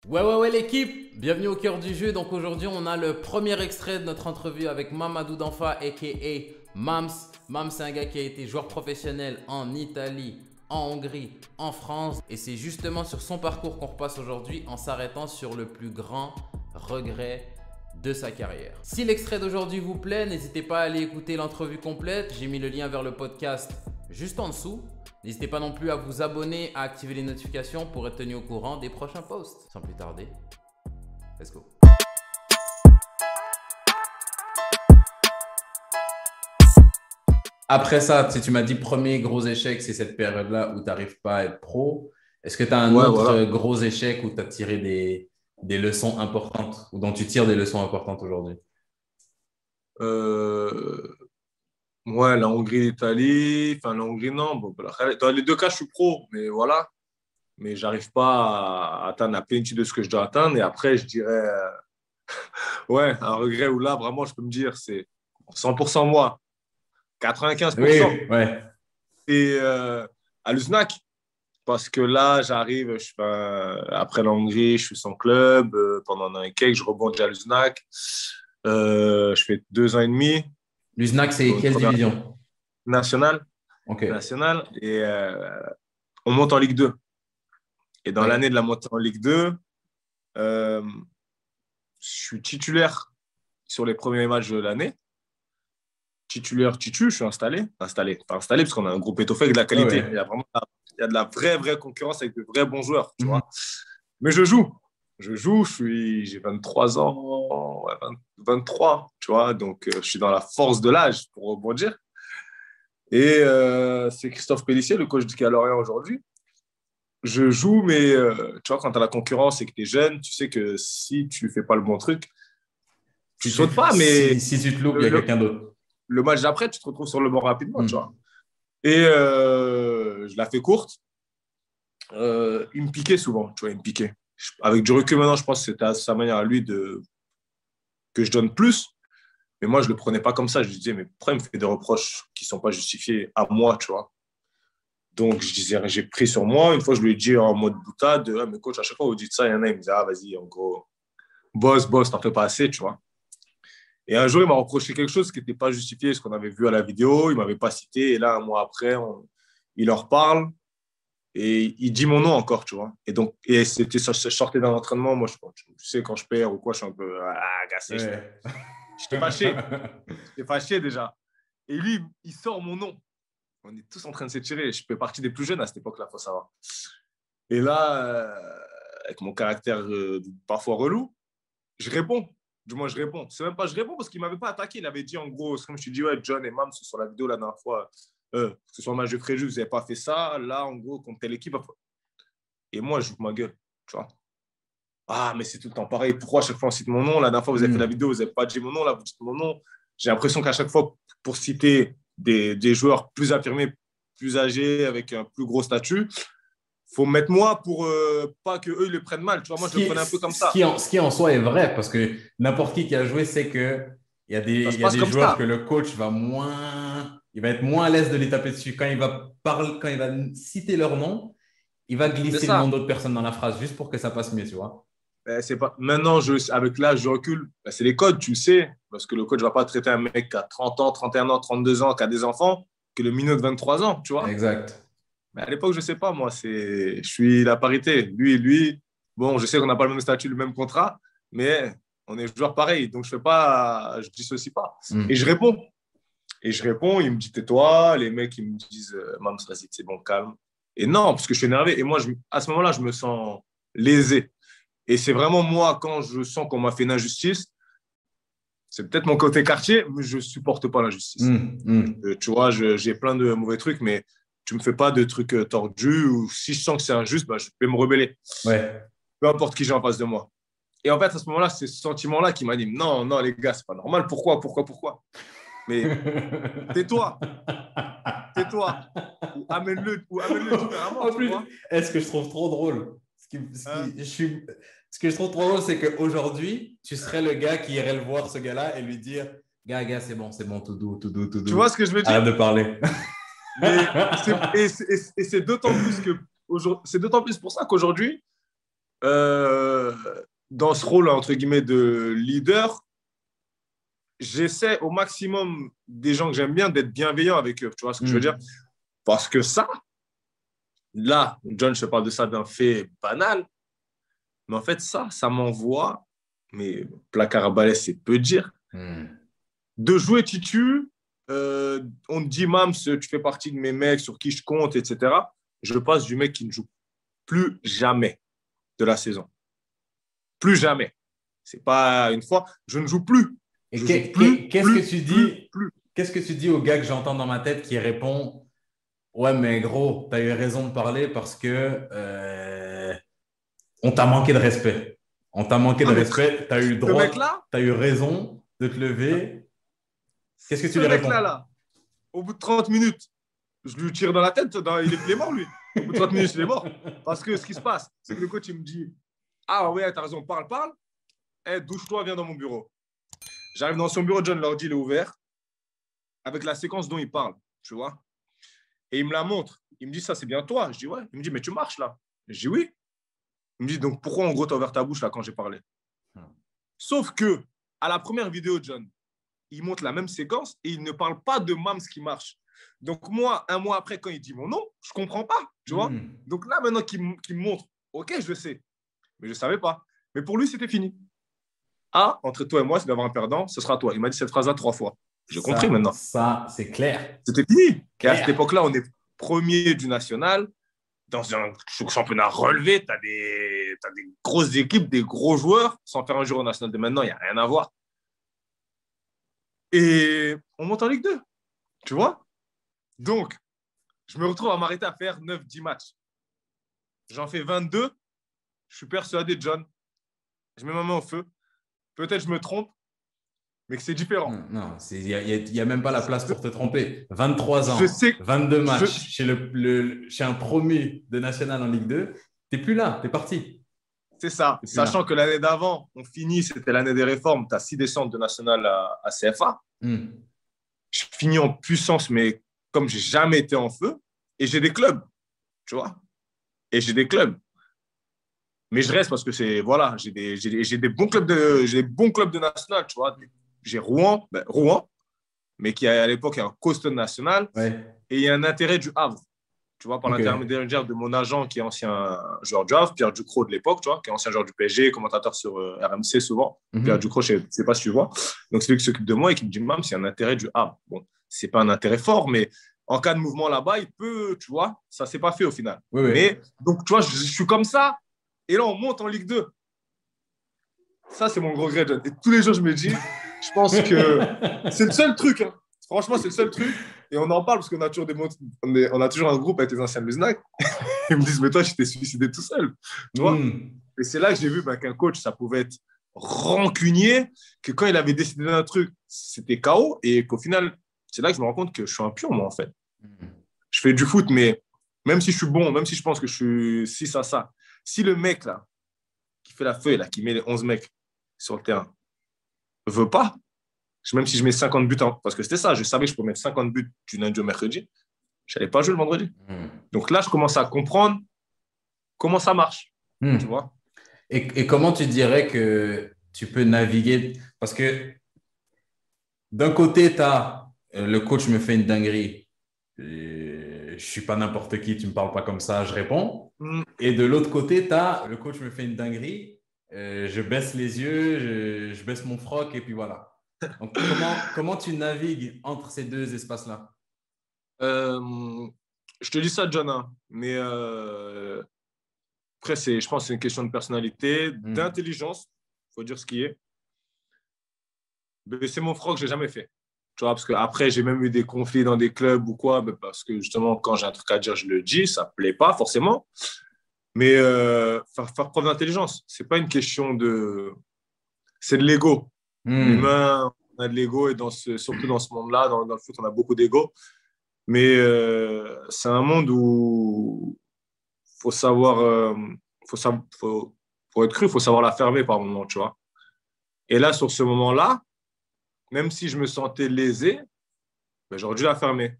Ouais l'équipe, bienvenue au cœur du jeu. Donc aujourd'hui on a le premier extrait de notre entrevue avec Mamadou Danfa aka Mams. Mams c'est un gars qui a été joueur professionnel en Italie, en Hongrie, en France. Et c'est justement sur son parcours qu'on repasse aujourd'hui en s'arrêtant sur le plus grand regret de sa carrière. Si l'extrait d'aujourd'hui vous plaît, n'hésitez pas à aller écouter l'entrevue complète. J'ai mis le lien vers le podcast juste en dessous. N'hésitez pas non plus à vous abonner, à activer les notifications pour être tenu au courant des prochains posts. Sans plus tarder, let's go. Après ça, tu m'as dit premier gros échec, c'est cette période-là où tu n'arrives pas à être pro. Est-ce que tu as un autre gros échec où tu as tiré des leçons importantes ou dont tu tires des leçons importantes aujourd'hui? Ouais, la Hongrie, l'Italie. Enfin, la Hongrie, non. Bon, dans les deux cas, je suis pro, mais voilà. Mais j'arrive pas à atteindre la plénitude de ce que je dois atteindre. Et après, je dirais, ouais, un regret où là, vraiment, je peux me dire, c'est 100% moi, 95%. Oui, ouais. Et à Luznac, parce que là, j'arrive, après la Hongrie, je suis sans club. Pendant un an et quelques, je rebondis à Luznac. Je fais 2 ans et demi. Luznac, c'est quelle division? Nationale. Okay. Nationale. Et on monte en Ligue 2. Et dans l'année de la montée en Ligue 2, je suis titulaire sur les premiers matchs de l'année. Titulaire, je suis installé. Pas installé parce qu'on a un groupe étoffé avec de la qualité. Ouais. Il y a de la vraie concurrence avec de vrais bons joueurs, tu vois. Mais je joue, j'ai 23 ans, 23, tu vois. Donc, je suis dans la force de l'âge, pour rebondir. Et c'est Christophe Pélissier, le coach du Lorient aujourd'hui. Je joue, mais tu vois, quand tu as la concurrence et que tu es jeune, tu sais que si tu ne fais pas le bon truc, tu ne sautes pas, mais… Si tu te loupes, il y a quelqu'un d'autre. Le match d'après, tu te retrouves sur le banc rapidement, tu vois. Et je la fais courte. Il me piquait souvent, tu vois, il me piquait. Avec du recul maintenant, je pense que c'était à sa manière à lui que je donne plus. Mais moi, je ne le prenais pas comme ça. Je lui disais, mais pourquoi il me fait des reproches qui ne sont pas justifiés à moi, tu vois. Donc, je disais, j'ai pris sur moi. Une fois, je lui ai dit en mode boutade, ah, mais coach, à chaque fois, vous dites ça, il y en a, il me disait, ah, vas-y, en gros, boss, t'en fais pas assez, tu vois. Et un jour, il m'a reproché quelque chose qui n'était pas justifié, ce qu'on avait vu à la vidéo. Il ne m'avait pas cité. Et là, un mois après, il leur parle. Et il dit mon nom encore, tu vois. Et c'était ça, je sortais d'un entraînement. Moi, tu sais, quand je perds ou quoi, je suis un peu agacé. Ouais. J'étais fâché déjà. Et lui, il sort mon nom. On est tous en train de s'étirer. Je fais partie des plus jeunes à cette époque-là, il faut savoir. Et là, avec mon caractère parfois relou, je réponds. Du moins, je réponds. C'est même pas je réponds parce qu'il ne m'avait pas attaqué. Il avait dit en gros, comme je te dis, ouais, John et Mams sur la vidéo la dernière fois, que ce soit le match de Fréjus, vous n'avez pas fait ça. Là, en gros, contre telle équipe. Et moi, je joue ma gueule, tu vois. Ah, mais c'est tout le temps pareil. Pourquoi à chaque fois on cite mon nom? La dernière fois, vous avez fait la vidéo, vous n'avez pas dit mon nom. Là, vous dites mon nom. J'ai l'impression qu'à chaque fois, pour citer des joueurs plus affirmés, plus âgés, avec un plus gros statut, faut mettre moi pour pas qu'eux ils le prennent mal. Tu vois, moi, je le prenais un peu comme ça. Ce qui en soi est vrai, parce que n'importe qui a joué sait qu'il y a des joueurs que le coach il va être moins à l'aise de les taper dessus. Quand il va citer leur nom, il va glisser le nom d'autres personnes dans la phrase juste pour que ça passe mieux, tu vois. C'est pas… Maintenant, avec l'âge, je recule. C'est les codes, tu le sais, parce que le coach ne va pas traiter un mec qui a 30 ans, 31 ans, 32 ans, qui a des enfants, que le minot de 23 ans, tu vois. Exact. Mais à l'époque, je ne sais pas, moi, je suis la parité. Lui, bon, je sais qu'on n'a pas le même statut, le même contrat, mais on est joueurs pareils, donc je ne dissocie pas. Et je réponds. Il me dit, tais-toi. Les mecs, ils me disent, Mams, vas-y, c'est bon, calme. Et non, parce que je suis énervé. Et moi, à ce moment-là, je me sens lésé. Et c'est vraiment moi, quand je sens qu'on m'a fait une injustice, c'est peut-être mon côté quartier, mais je ne supporte pas l'injustice. Tu vois, j'ai plein de mauvais trucs, mais tu ne me fais pas de trucs tordus, ou si je sens que c'est injuste, bah, je vais me rebeller. Ouais. Peu importe qui j'ai en face de moi. Et en fait, à ce moment-là, c'est ce sentiment-là qui m'anime. Non, les gars, c'est pas normal. Pourquoi? Mais tais-toi. Ou amène-le différemment. En plus, est-ce que je trouve trop drôle? Ce que je trouve trop drôle, c'est qu'aujourd'hui, tu serais le gars qui irait le voir, ce gars-là, et lui dire, gars, c'est bon, tout doux. Tu vois ce que je veux dire? Arrête de parler. Et c'est d'autant plus pour ça qu'aujourd'hui, dans ce rôle, entre guillemets, de leader, j'essaie au maximum des gens que j'aime bien d'être bienveillant avec eux. Tu vois ce que je veux dire? Parce que ça, là, John, je te parle de ça d'un fait banal, mais en fait, ça m'envoie, mais placard à balai, c'est peu dire, de jouer titu. On te dit, Mams, tu fais partie de mes mecs sur qui je compte, etc. Je passe du mec qui ne joue plus jamais de la saison. Plus jamais. C'est pas une fois. Je ne joue plus. Et Je joue plus, qu'est-ce que plus, tu plus, dis, plus. qu'est-ce que tu dis au gars que j'entends dans ma tête qui répond, ouais, mais gros, t'as eu raison de parler parce que on t'a manqué de respect. On t'a manqué de Non, mais respect, t'as eu le ce droit, mec-là, t'as eu raison de te lever. Qu'est-ce que tu ce lui mec-là, réponds? là, au bout de 30 minutes, je lui tire dans la tête, il est mort, lui. Au bout de 30 minutes, il est mort. Parce que ce qui se passe, c'est que le coach, il me dit, ah ouais, t'as raison, parle, parle. Eh, douche-toi, viens dans mon bureau. J'arrive dans son bureau, John, l'ordi, il est ouvert, avec la séquence dont il parle, tu vois. Et il me la montre. Il me dit, ça, c'est bien toi. Je dis, ouais. Il me dit, mais tu marches là. Je dis, oui. Il me dit, donc pourquoi en gros, tu as ouvert ta bouche là quand j'ai parlé? Sauf que, à la première vidéo, John, il montre la même séquence et il ne parle pas de Mams qui marche. Donc moi, un mois après, quand il dit mon nom, je ne comprends pas, tu vois. Donc là, maintenant qu'il me montre, ok, je sais, mais je ne savais pas. Mais pour lui, c'était fini. Ah, entre toi et moi, c'est d'avoir un perdant, ce sera toi. Il m'a dit cette phrase-là 3 fois. J'ai compris maintenant. Ça, c'est clair. C'était fini. Et à cette Clair. époque-là, on est premier du national. Dans un championnat relevé, tu as des grosses équipes, des gros joueurs, sans faire un jour au national de maintenant, il n'y a rien à voir. Et on monte en Ligue 2, tu vois. Donc, je me retrouve à m'arrêter à faire 9-10 matchs. J'en fais 22. Je suis persuadé, John. Je mets ma main au feu. Peut-être je me trompe, mais que c'est différent. Non, il n'y a même pas la place pour te tromper. 23 Je ans, sais. 22 matchs chez un promu de national en Ligue 2. Tu n'es plus là, tu es parti. C'est ça. Sachant que l'année d'avant, on finit, c'était l'année des réformes. Tu as 6 descentes de national à CFA. Je finis en puissance, mais comme j'ai jamais été en feu. Et j'ai des clubs, tu vois. Et j'ai des clubs. Mais je reste parce que c'est, voilà, j'ai des bons clubs de national, tu vois. J'ai Rouen, mais qui à l'époque est un costaud national. Ouais. Et il y a un intérêt du Havre, tu vois, par l'intermédiaire de mon agent qui est ancien joueur du Havre, Pierre Ducrot de l'époque, tu vois, qui est ancien joueur du PSG, commentateur sur RMC souvent. Pierre Ducrot, je ne sais pas si tu vois. Donc, c'est lui qui s'occupe de moi et qui me dit, Mam, c'est un intérêt du Havre. Bon, ce n'est pas un intérêt fort, mais en cas de mouvement là-bas, il peut, tu vois, ça ne s'est pas fait au final. Oui. Mais, donc, tu vois, je suis comme ça. Et là, on monte en Ligue 2. Ça, c'est mon gros regret. Et tous les jours, je me dis, je pense que c'est le seul truc. Hein. Franchement, c'est le seul truc. Et on en parle parce qu'on a toujours, on a toujours un groupe avec les anciens Luznac. Ils me disent, mais toi, je t'ai suicidé tout seul. Tu vois. Et c'est là que j'ai vu qu'un coach, ça pouvait être rancunier, que quand il avait décidé d'un truc, c'était chaos. Et qu'au final, c'est là que je me rends compte que je suis un pion, moi, en fait. Je fais du foot, mais même si je suis bon, même si je pense que je suis ça, si le mec, là, qui fait la feuille, là, qui met les 11 mecs sur le terrain, veut pas, même si je mets 50 buts, parce que c'était ça, je savais que je pouvais mettre 50 buts du lundi au mercredi, je n'allais pas jouer le vendredi. Donc là, je commence à comprendre comment ça marche, tu vois. Et comment tu dirais que tu peux naviguer? Parce que d'un côté, tu as le coach me fait une dinguerie. Je ne suis pas n'importe qui, tu ne me parles pas comme ça, je réponds. Et de l'autre côté, tu as le coach me fait une dinguerie. Je baisse les yeux, je baisse mon froc et puis voilà. Donc, comment tu navigues entre ces deux espaces-là? Je te dis ça, John, hein, mais après, je pense que c'est une question de personnalité, d'intelligence, il faut dire ce qui est. Baisser mon froc, je n'ai jamais fait. Tu vois, parce qu'après, j'ai même eu des conflits dans des clubs ou quoi, parce que justement, quand j'ai un truc à dire, je le dis, ça ne plaît pas forcément. Mais faire preuve d'intelligence, ce n'est pas une question de… C'est de l'ego. L'humain, on a de l'ego et surtout dans ce monde-là, dans le foot, on a beaucoup d'ego. Mais c'est un monde où il faut savoir, pour être cru, il faut savoir la fermer par moment, tu vois. Et là, sur ce moment-là, même si je me sentais lésé, j'aurais dû la fermer.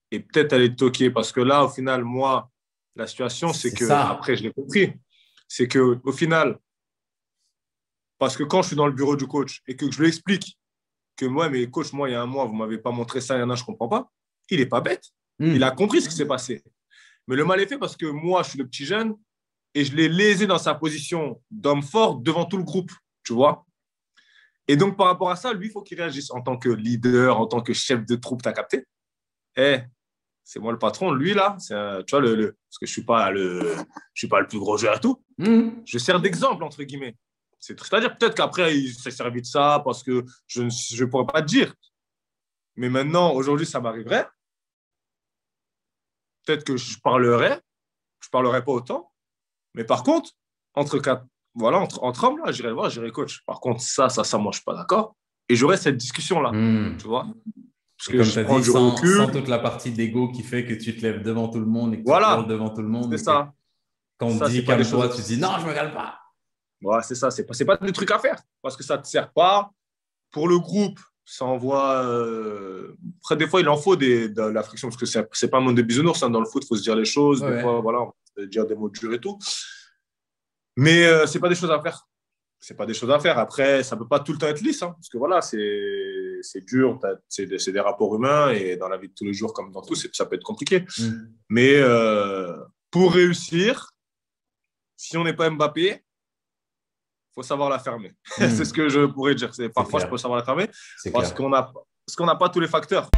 Et peut-être aller toquer. Parce que là, au final, moi, la situation, c'est que, ça. après, je l'ai compris, c'est qu'au final, Parce que quand je suis dans le bureau du coach et que je lui explique que moi, mais coach, moi, il y a un mois, vous ne m'avez pas montré ça, il y en a, je ne comprends pas, il n'est pas bête. Il a compris ce qui s'est passé. Mais le mal est fait parce que moi, je suis le petit jeune et je l'ai lésé dans sa position d'homme fort devant tout le groupe, tu vois. Et donc, par rapport à ça, lui, il faut qu'il réagisse en tant que leader, en tant que chef de troupe, tu as capté? C'est moi le patron, lui, là, tu vois, parce que je ne suis pas le plus gros joueur et tout. Je sers d'exemple, entre guillemets. C'est-à-dire, peut-être qu'après, il s'est servi de ça parce que je ne pourrais pas te dire. Mais maintenant, aujourd'hui, ça m'arriverait. Peut-être que je parlerai pas autant. Mais par contre, entre hommes, là, j'irai le voir, j'irai coach. Par contre, ça, moi, je ne suis pas d'accord. Et j'aurai cette discussion-là, tu vois. Parce et que comme je tu as prends dit, du recul. sans toute la partie d'ego qui fait que tu te lèves devant tout le monde et que tu hurles devant tout le monde. C'est ça. Quand on te dit calme-toi, tu dis non, je ne me calme pas. Ouais, c'est ça. C'est pas des trucs à faire parce que ça ne te sert pas. Pour le groupe, ça envoie. Après, des fois, il en faut de la friction parce que c'est pas un monde de bisounours. Dans le foot, il faut se dire les choses. Des fois, voilà, on peut dire des mots durs et tout. Mais c'est pas des choses à faire. C'est pas des choses à faire. Après, ça peut pas tout le temps être lisse, parce que voilà, c'est dur, c'est des rapports humains et dans la vie de tous les jours, comme dans tout, ça peut être compliqué. Mais pour réussir, si on n'est pas Mbappé, faut savoir la fermer. C'est ce que je pourrais dire. Parfois, je peux savoir la fermer parce qu'on n'a pas tous les facteurs.